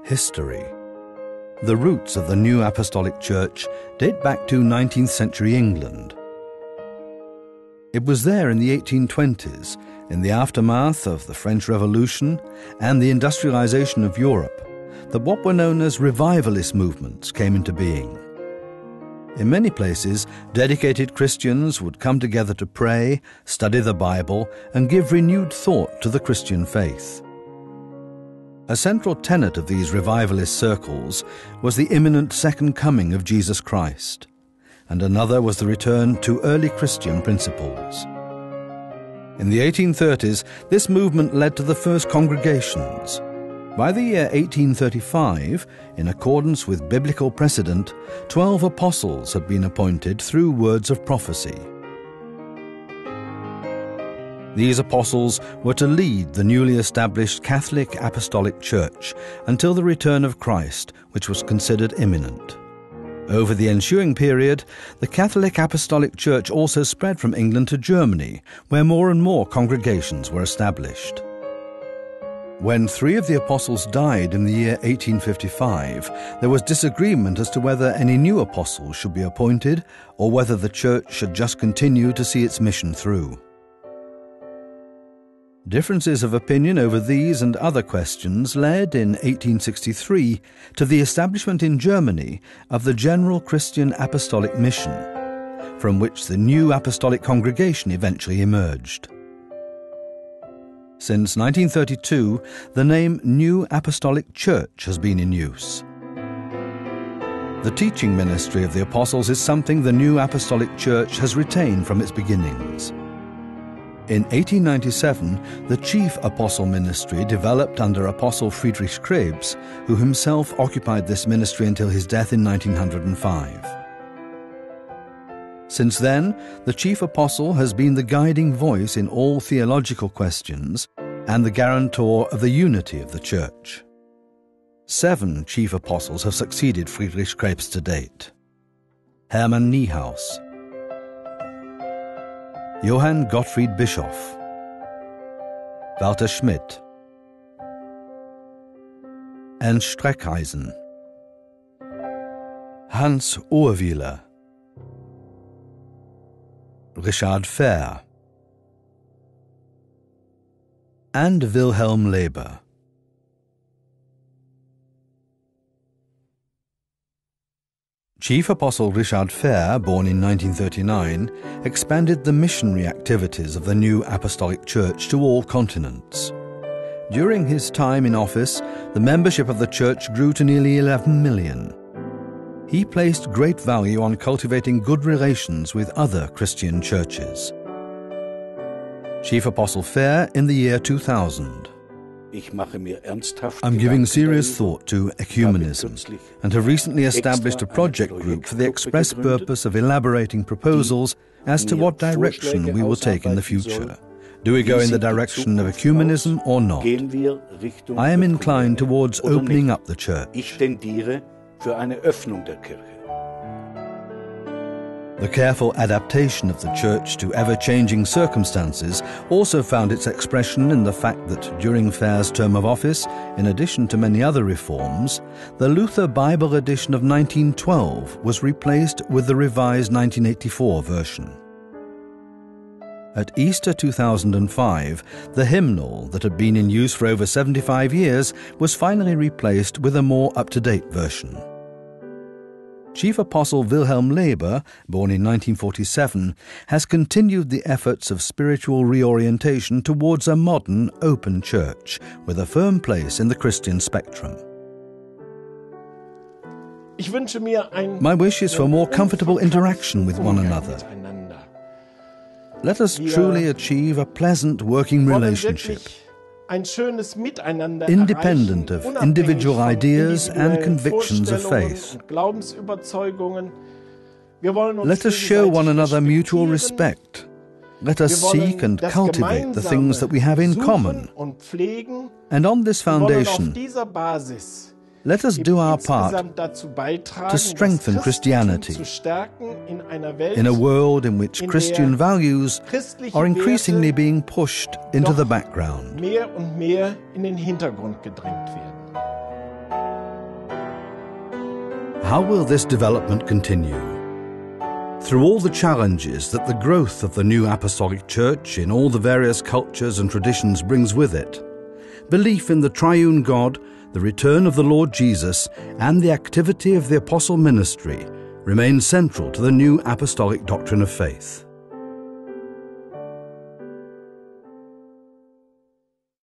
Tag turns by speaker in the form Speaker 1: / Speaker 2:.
Speaker 1: History. The roots of the New Apostolic Church date back to 19th century England. It was there in the 1820s, in the aftermath of the French Revolution and the industrialization of Europe, that what were known as revivalist movements came into being. In many places, dedicated Christians would come together to pray, study the Bible, and give renewed thought to the Christian faith. A central tenet of these revivalist circles was the imminent second coming of Jesus Christ, and another was the return to early Christian principles. In the 1830s, this movement led to the first congregations. By the year 1835, in accordance with biblical precedent, 12 apostles had been appointed through words of prophecy. These apostles were to lead the newly established Catholic Apostolic Church until the return of Christ, which was considered imminent. Over the ensuing period, the Catholic Apostolic Church also spread from England to Germany, where more and more congregations were established. When 3 of the apostles died in the year 1855, there was disagreement as to whether any new apostles should be appointed or whether the church should just continue to see its mission through. Differences of opinion over these and other questions led in 1863 to the establishment in Germany of the General Christian Apostolic Mission, from which the new apostolic congregation eventually emerged. Since 1932, the name New Apostolic Church has been in use. The teaching ministry of the apostles is something the New Apostolic Church has retained from its beginnings. In 1897, the chief apostle ministry developed under Apostle Friedrich Krebs, who himself occupied this ministry until his death in 1905. Since then, the chief apostle has been the guiding voice in all theological questions and the guarantor of the unity of the Church. 7 chief apostles have succeeded Friedrich Krebs to date: Hermann Niehaus, Johann Gottfried Bischoff, Walter Schmidt, Ernst Streckeisen, Hans Urwieler, Richard Fehr, and Wilhelm Leber. Chief Apostle Richard Fehr, born in 1939, expanded the missionary activities of the New Apostolic Church to all continents. During his time in office, the membership of the Church grew to nearly 11 million. He placed great value on cultivating good relations with other Christian churches. Chief Apostle Fehr in the year 2000. I'm giving serious thought to ecumenism and have recently established a project group for the express purpose of elaborating proposals as to what direction we will take in the future. Do we go in the direction of ecumenism or not? I am inclined towards opening up the church. The careful adaptation of the Church to ever-changing circumstances also found its expression in the fact that during Fehr's term of office, in addition to many other reforms, the Luther Bible edition of 1912 was replaced with the revised 1984 version. At Easter 2005, the hymnal that had been in use for over 75 years was finally replaced with a more up-to-date version. Chief Apostle Wilhelm Leber, born in 1947, has continued the efforts of spiritual reorientation towards a modern, open church with a firm place in the Christian spectrum. My wish is for more comfortable interaction with one another. Let us truly achieve a pleasant working relationship, independent of individual ideas and convictions of faith. Let us show one another mutual respect. Let us seek and cultivate the things that we have in common. And on this foundation, let us do our part to strengthen Christianity in a world in which Christian values are increasingly being pushed into the background. How will this development continue? Through all the challenges that the growth of the new Apostolic Church in all the various cultures and traditions brings with it, belief in the triune God, the return of the Lord Jesus, and the activity of the apostle ministry remain central to the new apostolic doctrine of faith.